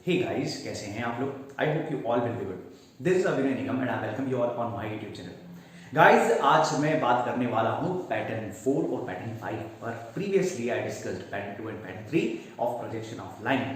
Hey guys, कैसे हैं आप लोग? I hope you all will be good. This is Abhinay Nigam and I welcome you all on my YouTube channel. Guys, आज मैं बात करने वाला हूं पैटर्न 4 और पैटर्न 5 पर। Previously I discussed pattern 2 and pattern 3 of projection of line.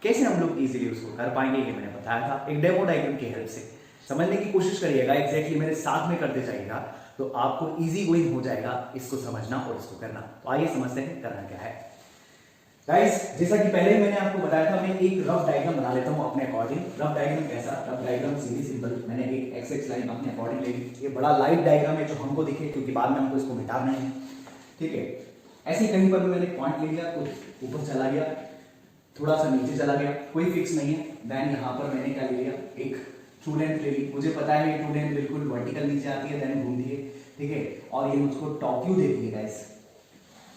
कैसे हम लोग इजीली उसको कर पाएंगे ये मैंने बताया था एक डेमो डायग्राम की हेल्प से। समझने की कोशिश करिएगा, एग्जैक्टली मेरे साथ में करते जाइएगा तो आपको इजी गोइंग हो जाएगा इसको समझना और इसको करना। तो आइए समझते हैं करना क्या है। गाइस, जैसा कि पहले ही मैंने आपको बताया था, मैं एक रफ डायग्राम बना लेता हूं अपने अकॉर्डिंग। रफ डायग्राम कैसा? रफ डायग्राम सीधी सिंपल, मैंने एक एक्स एक्स लाइन अपने अकॉर्डिंग ले ली। ये बड़ा लाइट डायग्राम है जो हमको दिखे, क्योंकि बाद में हमको इसको मिटाना है। ठीक है, ऐसे कहीं पर भी मैंने पॉइंट ले लिया, कुछ ऊपर चला गया, थोड़ा सा नीचे चला गया, कोई फिक्स नहीं है। देन यहाँ पर मैंने क्या ले लिया, एक ट्रू लेंथ ले ली। मुझे पता है ये ट्रू लेंथ बिल्कुल वर्टिकल नीचे आती है, देन घूमती है। ठीक है, और ये मुझको टॉप व्यू देती है गाइस।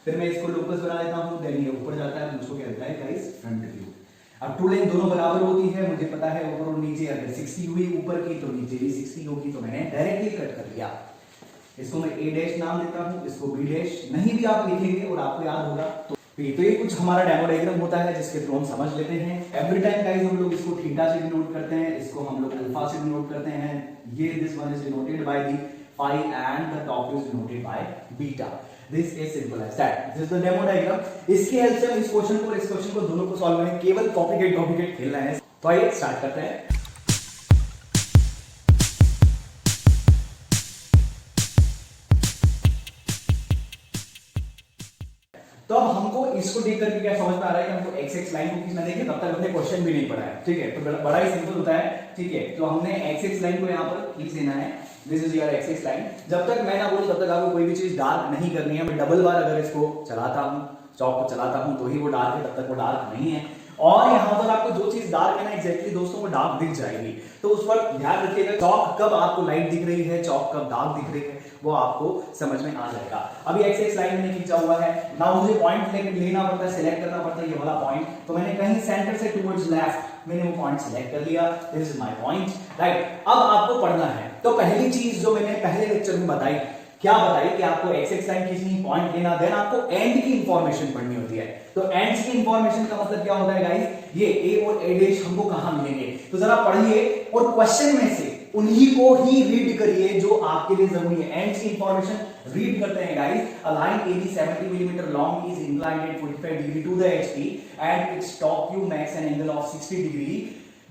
फिर मैं इसको लोकस बना लेता हूं, देन ये ऊपर जाता है, मुझको क्या देता है गाइस, फ्रंट व्यू। अब ट्रू लेंथ दोनों बराबर होती है, मुझे पता है ऊपर और नीचे अगर 60 हुई ऊपर की तो नीचे भी 60 होगी, तो मैंने डायरेक्टली कट कर लिया। इसको मैं ए डैश नाम देता हूं, इसको बी डैश। नहीं भी आप लिखेंगे और आपको याद होगा तो ये कुछ हमारा डेमो डायग्राम होता है जिसके थ्रू हम समझ लेते हैं। एवरी टाइम गाइस हम लोग इसको थीटा से डिनोट करते हैं, इसको हम लोग अल्फा से डिनोट करते हैं। ये this one is denoted by the phi and the top is denoted by beta. This is simple as that. This is the demo diagram. इसकी हेल्प से हम इस क्वेश्चन को और इस क्वेश्चन को दोनों को सॉल्व करेंगे। केवल कॉपी खेलना है। तो आइए स्टार्ट करते हैं। तो अब हमको इसको देख करके क्या समझ में आ रहा है कि हमको एक्स एक्स लाइन को खींचना। देखिए तब तक हमने क्वेश्चन भी नहीं पढ़ा है। ठीक है, तो बड़ा ही सिंपल होता है। ठीक है, तो हमने एक्स एक्स लाइन को यहाँ पर खींच देना है। This is your x X line. जब तक मैं ना बोलूं तब तक आपको कोई भी चीज डार्क नहीं करनी है। मैं डबल बार अगर इसको चलाता हूं, चौक को चलाता हूं, तो ही वो डार्क है, तब तक वो डार्क नहीं है। और यहाँ पर आपको जो चीज डार्क है ना, एग्जैक्टली दोस्तों वो डार्क दिख जाएगी। तो उस पर ध्यान रखिएगा, चौक कब आपको लाइट दिख रही है, चौक कब डार्क दिख रही है, वो आपको समझ में आ जाएगा। अभी एक्स एक्स लाइन में खींचा हुआ है ना, मुझे पॉइंट लेना पड़ता है, सिलेक्ट करना पड़ता है ये वाला पॉइंट। तो मैंने कहीं सेंटर से टुवर्ड्स लेफ्ट मैंने वो पॉइंट सिलेक्ट कर लिया। This is my point, right. अब आपको पढ़ना है। तो पहली चीज जो मैंने पहले लेक्चर में बताई, क्या बताई कि आपको एक्स एक्स लाइन खींचनी, पॉइंट लेना, देन आपको एंड की इंफॉर्मेशन पढ़नी होती है। तो एंड की इंफॉर्मेशन का मतलब क्या होता है गाइस, ये ए और ए डैश हमको कहां मिलेंगे। तो जरा पढ़िए और क्वेश्चन में से उन्हीं को ही रीड करिए जो आपके लिए जरूरी है। एंड की इंफॉर्मेशन रीड करते हैं guys. A line AB 70 mm long is inclined at 45 degree to the HP and its top view makes an angle of 60 degree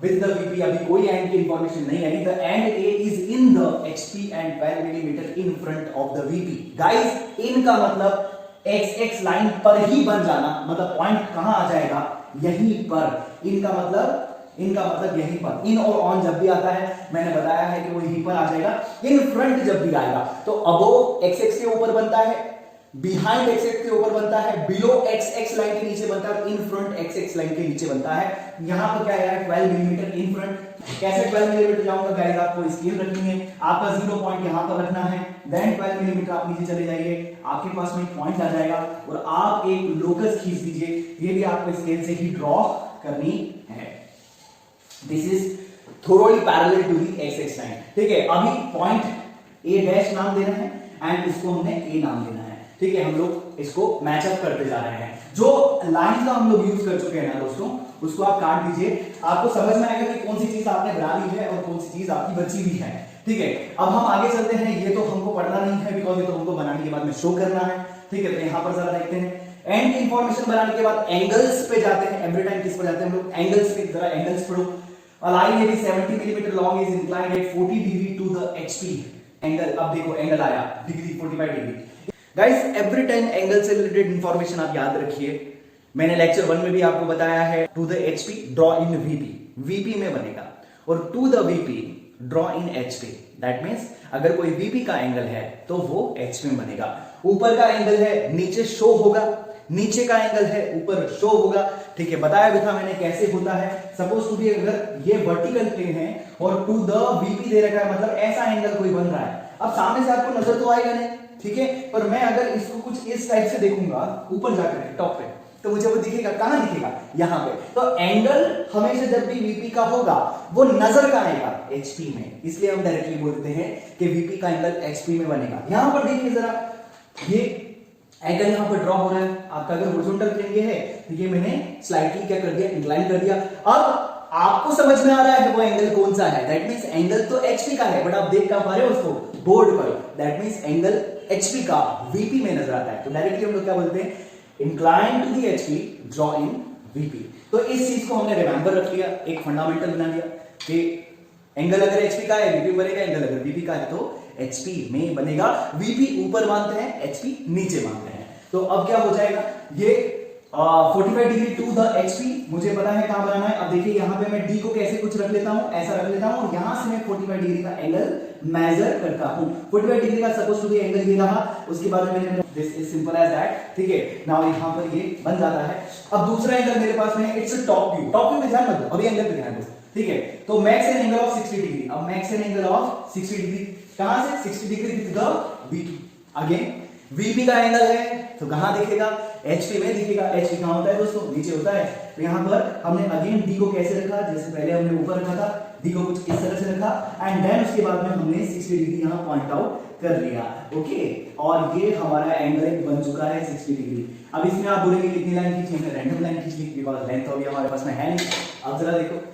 with the VP। अभी कोई एंड की इंफॉर्मेशन नहीं है, the end A is in the HP and 12 mm in front of the VP। Guys, इन का मतलब x X line पर ही बन जाना, मतलब पॉइंट कहां आ जाएगा, यहीं पर। इनका मतलब यहीं पर। इन और ऑन जब भी आता है, मैंने बताया है कि वो यहीं पर आ जाएगा। इन फ्रंट जब भी आएगा तो अबो एक्स एक्स के ऊपर बनता है, बिहाइंड एक्स एक्स के ऊपर बनता है, बिलो एक्स एक्स लाइन के नीचे बनता है, in front x X line के नीचे बनता है। यहां पर क्या है, 12 मिलीमीटर इन फ्रंट। कैसे 12 मिलीमीटर जाऊंगा गाइस, आपको स्केल रखनी है। आपका 0 पॉइंट यहां पर रखना है, देन 12 मिलीमीटर आप नीचे चले जाइए, आपके पास में एक पॉइंट आ जाएगा और आप एक लोकस खींच दीजिए। ये भी आपको स्केल से ही ड्रॉ करनी है। This is thoroughly parallel to the X X line. ठीक है, अभी पॉइंट ए डैश नाम देना है एंड इसको हमने ए नाम देना है। ठीक है, हम लोग इसको मैचअप करते जा रहे हैं। जो लाइन का हम लोग यूज कर चुके हैं ना दोस्तों, उसको आप काट दीजिए। आपको समझ में आएगा कि कौन सी चीज आपने बना ली है और कौन सी चीज आपकी बची हुई है। ठीक है, अब हम आगे चलते हैं। ये तो हमको पढ़ना नहीं है, बिकॉज ये तो हमको बनाने के बाद में शो करना है। ठीक है, तो यहां पर जरा देखते हैं। एंड की इंफॉर्मेशन बनाने के बाद एंगल्स पे जाते हैं। एवरी टाइम किस पर जाते हैं हम लोग, एंगल्स पे। जरा एंगल्स पढ़ो। A line AB 70 mm long is inclined at 40 degree to the HP। Angle, अब देखो एंगल आया degree 45 degree. Guys, every time angle से रिलेटेड इंफॉर्मेशन आप याद रखिए। मैंने लेक्चर 1 में भी आपको बताया है, to the HP draw in VP, VP में बनेगा, और to the VP draw in HP। That means अगर कोई VP का एंगल है तो वो HP में बनेगा। ऊपर का एंगल है, नीचे शो होगा, नीचे का एंगल है, ऊपर शो होगा। ठीक है, बताया भी था मैंने कैसे होता है। सपोज टू बी अगर ये वर्टिकल प्लेन है और टू द VP दे रखा है, मतलब ऐसा एंगल कोई बन रहा है। अब सामने से आपको नजर तो आएगा नहीं, ठीक है, पर मैं अगर इसको कुछ इस टाइप से देखूंगा ऊपर जाकर टॉप पे, तो मुझे वो दिखेगा। कहां दिखेगा, यहां पे। तो एंगल हमेशा जब भी VP का होगा वो नजर का आएगा HP में, इसलिए हम डायरेक्टली बोलते हैं कि VP का एंगल HP में बनेगा। यहां पर देखिए जरा, ये एंगल यहां पर ड्रॉ हो रहा है। आपका अगर हॉरिजॉन्टल प्लेन ये है तो ये मैंने स्लाइटली क्या कर दिया, इंक्लाइन कर दिया। अब आपको समझ में आ रहा है वो एंगल कौन सा है, दैट मींस एंगल तो एचपी का है, बट आप देख क्या पा रहे हो उसको बोर्ड पर, दैट मींस एंगल एचपी का वीपी में नजर आता है। तो डायरेक्टली हम लोग क्या बोलते हैं, incline to the HP draw in VP. तो इस चीज को हमने रिमेंबर रख लिया, एक फंडामेंटल बना लिया कि एंगल अगर एचपी का है वीपी बनेगा, एंगल अगर वीपी का है तो एचपी में बनेगा। वीपी ऊपर मानते हैं, एचपी नीचे मानते हैं। तो अब क्या हो जाएगा, ये 45 डिग्री टू द एचपी मुझे पता है कहां बनाना है। अब देखिए यहां पे मैं डी को कैसे कुछ रख लेता हूं, ऐसा रख लेता हूं, यहां से मैं 45 डिग्री का एंगल मेजर करता हूं। 45 डिग्री का सपोज टू बी एंगल ये रहा, उसके बाद में मैंने this is simple as that, ठीक है। नाउ यहां पर ये बन जाता है। अब दूसरा एंगल मेरे पास में its top view, top view में ध्यान मत दो, अभी एंगल पे ध्यान दो, ठीक है। तो max an angle of 60 degree, अब max an angle of 60 degree कहां से, 60 degree with the VP. Again VP का एंगल है तो कहां दिखेगा, एचपी में दिखेगा। एचपी कहां होता है दोस्तों, नीचे होता है। तो यहां पर हमने अगेन डी को कैसे रखा, जैसे पहले हमने ऊपर रखा था, डी को कुछ इस तरह से रखा एंड देन उसके बाद में हमने 60 डिग्री यहां पॉइंट आउट कर लिया, ओके। और ये हमारा एंगल बन चुका है 60 डिग्री। अब इसमें आप बोलेंगे कितनी लाइन खींची, हमने रैंडम लाइन खींच ली बिकॉज़ लेंथ अभी हमारे पास में है नहीं। अब जरा देखो,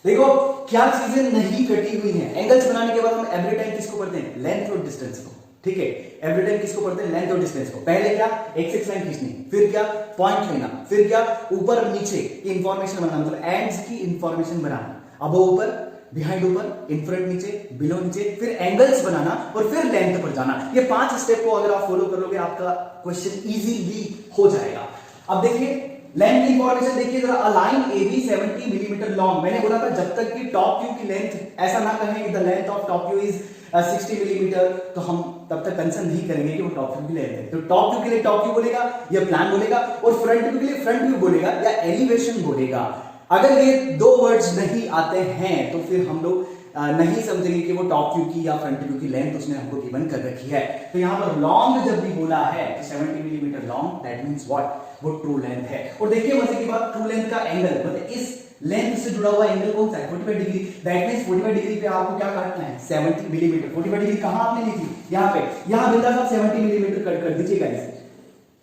देखो क्या चीजें नहीं कटी हुई हैं। एंगल्स बनाने के बाद हम एवरी टाइम किसको पढ़ते हैं, लेंथ और डिस्टेंस को, ठीक है। एवरी टाइम किसको पढ़ते हैं, लेंथ और डिस्टेंस को। पहले क्या, एक्स लाइन खींचनी, फिर क्या, पॉइंट लेना, फिर क्या, ऊपर नीचे की इंफॉर्मेशन बनाना, मतलब एंड्स की इंफॉर्मेशन बनाना। अब वो ऊपर, बिहाइंड ऊपर, इन फ्रंट नीचे, बिलो नीचे, फिर एंगल्स बनाना और फिर लेंथ पर जाना। ये 5 स्टेप को अगर आप फॉलो करोगे आपका क्वेश्चन इजीली हो जाएगा। अब देखिए लेंथ की इंफॉर्मेशन देखिए जरा, a line AB 70 millimetre long. मैंने बोला था जब तक कि टॉप व्यू की लेंथ ऐसा ना कहें कि the length of top view is 60 millimetre, तो हम तब तक कंसर्न नहीं करेंगे कि वो टॉप व्यू की लेंथ है। तो टॉप व्यू के लिए टॉप व्यू बोलेगा या प्लान बोलेगा, और फ्रंट व्यू के लिए फ्रंट व्यू बोलेगा या एलिवेशन बोलेगा। अगर ये 2 वर्ड्स नहीं आते हैं तो फिर हम लोग नहीं समझेंगे कि वो टॉप व्यू की या फ्रंट व्यू की लेंथ उसने हमको गिवन कर रखी है। तो यहां पर लॉन्ग जब भी बोला है तो 70 millimetre long, that means what, वो ट्रू लेंथ है। और देखिए मजे की बात, ट्रू लेंथ का एंगल मतलब इस लेंथ से जुड़ा हुआ एंगल कौन सा है, 45 डिग्री। दैट मींस 45 डिग्री पे आपको क्या काटना है, 70 मिलीमीटर। 45 डिग्री कहां आपने ली थी, यहां पे, यहां बिंदा साहब 70 मिलीमीटर कट कर दीजिएगा इसे,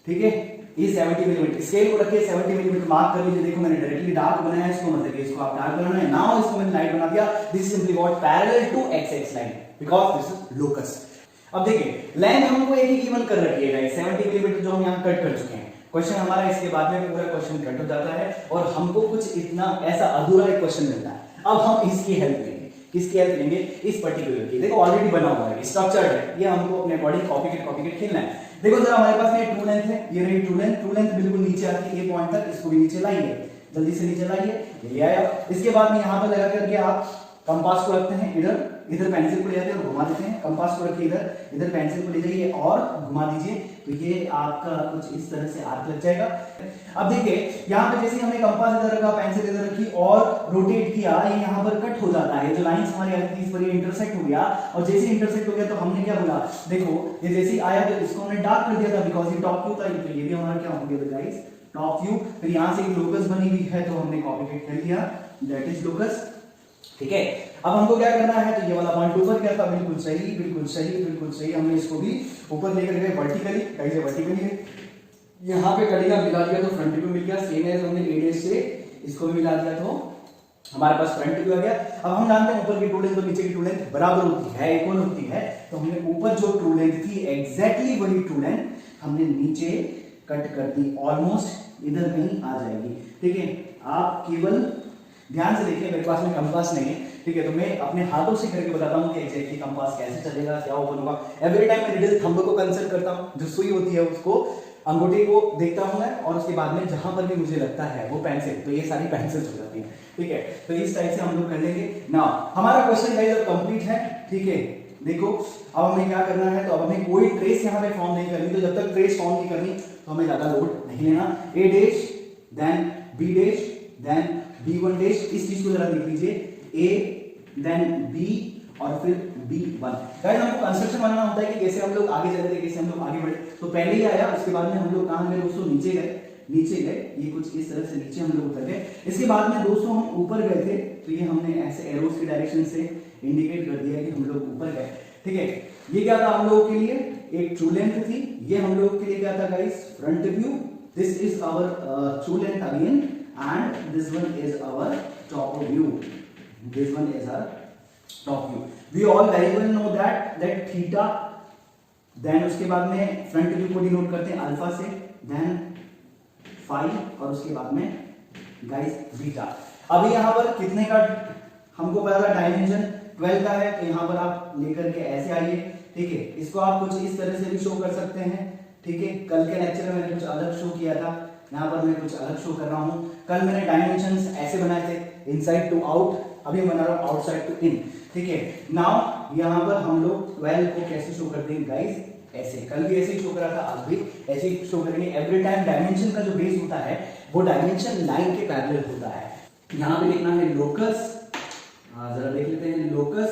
ठीक है। ये 70 मिलीमीटर स्केल को रखिए, 70 मिलीमीटर मार्क कर लीजिए। देखो मैंने डायरेक्टली डार्क बनाया है इसको, मतलब इसको आप डार्क बनाना है। नाउ इसको मैंने लाइट बना दिया। This is simply what, parallel to X line because this is locus. अब देखिए लेंथ हमको एक ही गिवन कर रखी है गाइस, 70 मिलीमीटर जो हम यहां कट कर चुके हैं। क्वेश्चन हमारा इसके बाद में पूरा क्वेश्चन कट हो जाता है और हमको कुछ इतना ऐसा अधूरा एक क्वेश्चन मिलता है। अब हम इसकी हेल्प लेंगे, किसकी हेल्प लेंगे, इस पर्टिकुलर की। देखो ऑलरेडी बना हुआ है, स्ट्रक्चर्ड है, ये हमको अपने अकॉर्डिंग कॉपी केट खेलना है। देखो जरा हमारे पास में ट्रू लेंथ है, ये रही ट्रू लेंथ। ट्रू लेंथ बिल्कुल नीचे आती है, ये पॉइंट तक, इसको भी नीचे लाइए, जल्दी से नीचे लाइए, ये आया। इसके बाद में यहां पर लगा करके आप कंपास को रखते हैं इधर, इधर पेंसिल को ले जाते हैं और घुमा देते हैं। कंपास को रखिए इधर, इधर पेंसिल को ले जाइए और घुमा दीजिए, तो ये आपका कुछ इस तरह से आर्क लग जाएगा। अब देखिए यहाँ पे जैसे हमने कंपास इधर रखा, पेंसिल इधर रखी और रोटेट किया, ये यहाँ पर कट हो जाता है। जो लाइंस हमारी आई थी इस पर ये इंटरसेक्ट हो गया, और जैसे इंटरसेक्ट हो गया तो हमने क्या बोला, देखो ये जैसे आया तो इसको हमने डार्क कर दिया था बिकॉज ये टॉप व्यू था, तो ये भी हमारा क्या हो गया गाइस, टॉप व्यू। फिर यहाँ से लोकस बनी हुई है तो हमने कॉपी पेस्ट कर दिया, दैट इज लोकस, ठीक है। अब हमको क्या करना है, तो ये वाला पॉइंट ऊपर क्या था, बिल्कुल सही, बिल्कुल सही, बिल्कुल सही। हमने इसको भी ऊपर लेकर गए वर्टिकली, कैसे वर्टिकली है, यहाँ पे कड़ी का मिला दिया तो फ्रंट व्यू मिल गया। सेम है, हमने ए से इसको भी मिला दिया तो हमारे पास फ्रंट व्यू आ गया। अब हम जानते हैं ऊपर की ट्रू लेंथ और नीचे की ट्रू लेंथ बराबर होती है, इक्वल होती है। तो हमने ऊपर जो ट्रू लेंथ थी एग्जैक्टली वही ट्रू लेंथ हमने नीचे कट कर दी, ऑलमोस्ट इधर कहीं आ जाएगी, ठीक है। आप केवल ध्यान से देखिए, मेरे पास में कंपास नहीं है, ठीक है, तो मैं अपने हाथों से करके बताता हूँ कि एग्जैक्टली कंपास कैसे चलेगा, क्या ओपन होगा। एवरी टाइम मैं निडल थंब को कंसल्ट करता हूँ, जो सुई होती है उसको, अंगूठी को देखता हूँ मैं, और उसके बाद में जहां पर भी मुझे लगता है वो पेंसिल, तो ये सारी पेंसिल्स हो जाती है, ठीक है। तो इस टाइप से हम लोग कर लेंगे। नाउ हमारा क्वेश्चन गाइस अब कंप्लीट है, ठीक है। देखो अब हमें क्या करना है, तो अब हमें कोई ट्रेस यहाँ पे फॉर्म नहीं करनी, तो जब तक ट्रेस फॉर्म नहीं करनी तो हमें ज्यादा लोड नहीं लेना। A dash then B dash then B1 dash, इस चीज को जरा देख लीजिए, A देन B और फिर B1। गाइस हमको कंस्ट्रक्शन बनाना होता है कि कैसे हम लोग आगे चले थे, कैसे हम लोग आगे बढ़े। तो पहले ही आया, उसके बाद में हम लोग कहां गए दोस्तों, नीचे गए, ये कुछ इस तरह से नीचे हम लोग उतर गए। इसके बाद में दोस्तों हम ऊपर गए थे, तो ये हमने ऐसे एरोस की डायरेक्शन से इंडिकेट कर दिया कि हम लोग ऊपर गए, ठीक है। ये क्या था हम लोगों के लिए, एक ट्रू लेंथ थी, ये हम लोग के लिए क्या था guys, front view. This is our true length again and this one is our top view. This one is our top view. We all very well know that theta, then उसके बाद में फ्रंट व्यू को denote करते हैं alpha से, then phi, और उसके बाद में गाइस बीटा। अभी यहाँ पर कितने का हमको पता था, डायमेंशन 12 का है, तो यहाँ पर आप लेकर के ऐसे आइए, ठीक है। इसको आप कुछ इस तरह से भी शो कर सकते हैं, ठीक है। कल के लेक्चर में मैंने कुछ अलग शो किया था, यहाँ पर मैं कुछ अलग शो कर रहा हूँ। कल मैंने डायमेंशंस ऐसे बनाए थे, इनसाइड टू आउट, अभी बना रहा हूँ आउटसाइड टू इन, ठीक है। नाउ यहाँ पर हम लोग 12 को कैसे शो करते हैं गाइस, ऐसे। कल भी ऐसे ही शो करा था, आज भी ऐसे ही शो करेंगे। एवरी टाइम डायमेंशन का जो बेस होता है वो डायमेंशन लाइन के पैरेलल होता है। यहाँ पे लिखना है लोकस, जरा देख लेते हैं, locus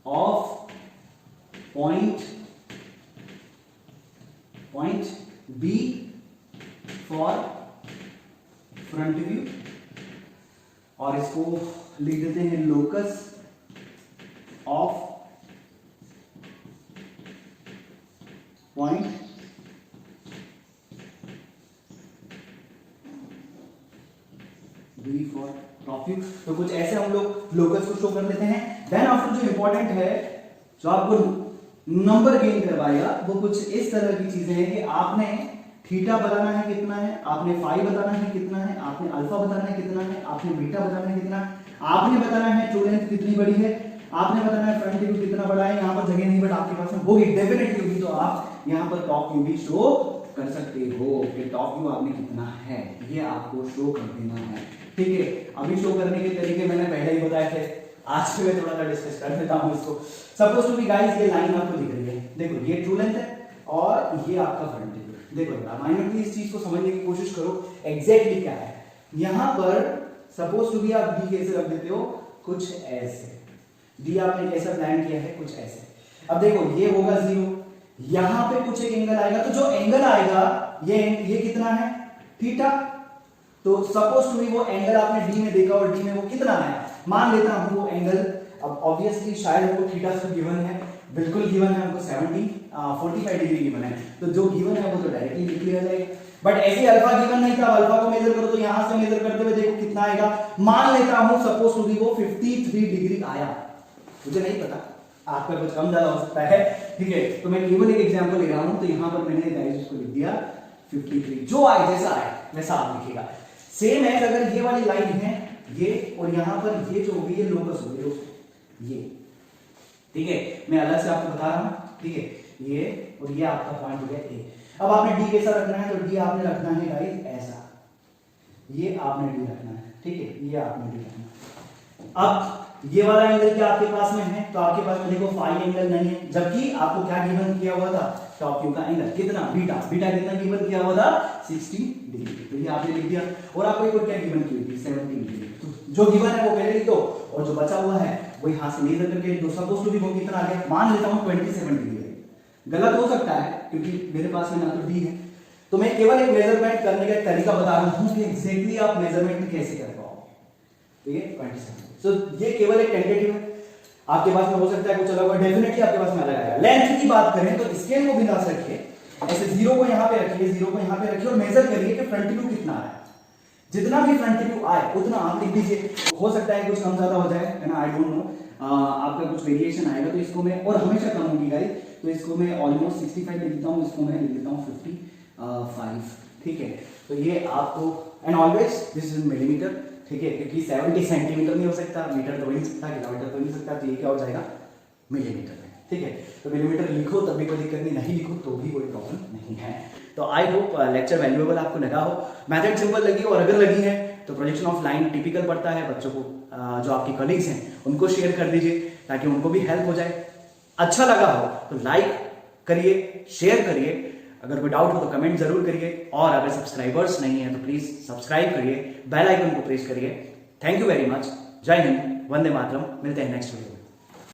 of point B for front view, और इसको लिख देते हैं locus of point B for top view. तो कुछ ऐसे हम लोग लोकस को शो कर देते हैं। देन आफ्टर जो इंपॉर्टेंट है, जो आपको नंबर गेन करवाएगा, वो कुछ इस तरह की चीजें हैं कि आपने थीटा बताना है कितना है, आपने फाई बताना है कितना है, आपने अल्फा बताना है कितना है, आपने बीटा बताना है कितना है, आपने बताना है ट्रू लेंथ कितनी बड़ी है, आपने बताना है फ्रंट व्यू कितना बड़ा है। यहाँ पर जगह नहीं, बट आपके पास में होगी, डेफिनेटली होगी, तो आप यहाँ पर टॉप व्यू भी शो कर सकते हो कि टॉप व्यू आपने कितना है, ये आपको शो कर देना है, ठीक है। अभी शो करने के तरीके मैंने पहले ही बताए थे, आज से मैं थोड़ा सा डिस्कस कर देता हूँ इसको। सपोज टू बी गाइस, ये लाइन आपको दिख रही है, देखो ये ट्रू लेंथ है और ये आपका फ्रंट व्यू। देखो माइन्यूटली इस चीज को समझने की कोशिश करो, एग्जैक्टली क्या है। यहाँ पर सपोज टू बी आप डी कैसे रख देते हो, कुछ ऐसे। डी आपने कैसा प्लान किया है, कुछ ऐसे। अब देखो ये होगा 0, यहां पे कुछ एक एंगल आएगा, तो जो एंगल आएगा ये कितना है, थीटा। तो सपोज टू बी वो एंगल आपने डी में देखा और डी में वो कितना है, मान लेता हूं वो एंगल, अब ऑब्वियसली शायद हमको थीटा से गिवन है, बिल्कुल गिवन है हमको 45 डिग्री गिवन है, तो जो गिवन है वो तो डायरेक्टली लिख लिया जाएगा। बट ऐसे अल्फा गिवन नहीं था, अल्फा को मेजर करो तो यहां से मेजर करते हुए देखो कितना आएगा, मान लेता हूं सपोज टू बी वो 53 डिग्री आया, मुझे नहीं पता, आपका कुछ कम ज्यादा हो सकता है, ठीक है। तो मैं केवल एक एग्जांपल ले रहा हूं, तो यहां पर मैंने गाइस उसको लिख दिया 53, जो आए जैसा आए वैसा आप लिखिएगा। सेम है अगर ये वाली लाइन है ये, और यहां पर ये जो होगी ये लोकस होगी दोस्तों, ये, ठीक है। मैं अलग से आपको बता रहा हूं, ठीक है, ये और ये आपका पॉइंट हो गया ए। अब आपने डी कैसा रखना है, तो डी आपने रखना है गाइस ऐसा, ये आपने डी रखना है, ठीक है, ये आपने डी रखना है। अब ये वाला एंगल क्या आपके पास में है, तो आपके पास में देखो फाई एंगल नहीं है, जबकि आपको क्या गिवन किया हुआ था, टॉप व्यू का एंगल कितना, बीटा कितना गिवन किया हुआ था, 60 डिग्री, तो ये आपने लिख दिया। और आपको एक और क्या गिवन की हुई थी, 70 डिग्री, तो जो गिवन है वो पहले लिख दो, और जो बचा हुआ है वो यहां से मेजर करके लिख दो। सपोज टू बी वो कितना आ गया, मान लेता हूं 27 डिग्री है, गलत हो सकता है क्योंकि मेरे पास में ना तो डी है, तो मैं केवल एक मेजरमेंट करने का तरीका बता रहा हूं कि एग्जैक्टली आप मेजरमेंट कैसे कर पाओगे, ठीक है, 27। सो ये केवल एक टेंटेटिव है, आपके पास में हो सकता है कुछ अलग हो, डेफिनेटली आपके पास में अलग आएगा। लेंथ की बात करें तो स्केल को बिना रखिए, ऐसे 0 को यहां पे रखिए, 0 को यहां पे रखिए और मेजर करिए कि फ्रंट व्यू कितना है। जितना भी फ्रंट व्यू आए उतना आप लिख दीजिए, हो सकता है कुछ कम ज्यादा हो जाए, है ना, आई डोंट नो, आपका कुछ वेरिएशन आएगा, तो इसको मैं, और हमेशा कम होगी गाइस, तो इसको मैं ऑलमोस्ट 65 लिख देता हूं, इसको मैं लिख देता हूं 55, ठीक है। तो ये आपको, and always this is in millimetre, ठीक है, क्योंकि 70 सेंटीमीटर नहीं हो सकता, मीटर तो हो नहीं सकता, किलोमीटर तो नहीं सकता, तो ये क्या हो जाएगा, मिलीमीटर में, ठीक है। तो मिलीमीटर लिखो तब भी कोई दिक्कत नहीं लिखो तो भी कोई प्रॉब्लम नहीं है। तो आई होप लेक्चर वैल्यूएबल आपको लगा हो, मेथड सिंपल लगी हो, और अगर लगी है तो प्रोजेक्शन ऑफ लाइन टिपिकल पड़ता है, बच्चों को जो आपके कलीग्स हैं उनको शेयर कर दीजिए ताकि उनको भी हेल्प हो जाए। अच्छा लगा हो तो लाइक करिए, शेयर करिए, अगर कोई डाउट हो तो कमेंट जरूर करिए, और अगर सब्सक्राइबर्स नहीं है तो प्लीज सब्सक्राइब करिए, बेल आइकन को प्रेस करिए। थैंक यू वेरी मच, जय हिंद, वंदे मातरम, मिलते हैं नेक्स्ट वीडियो में।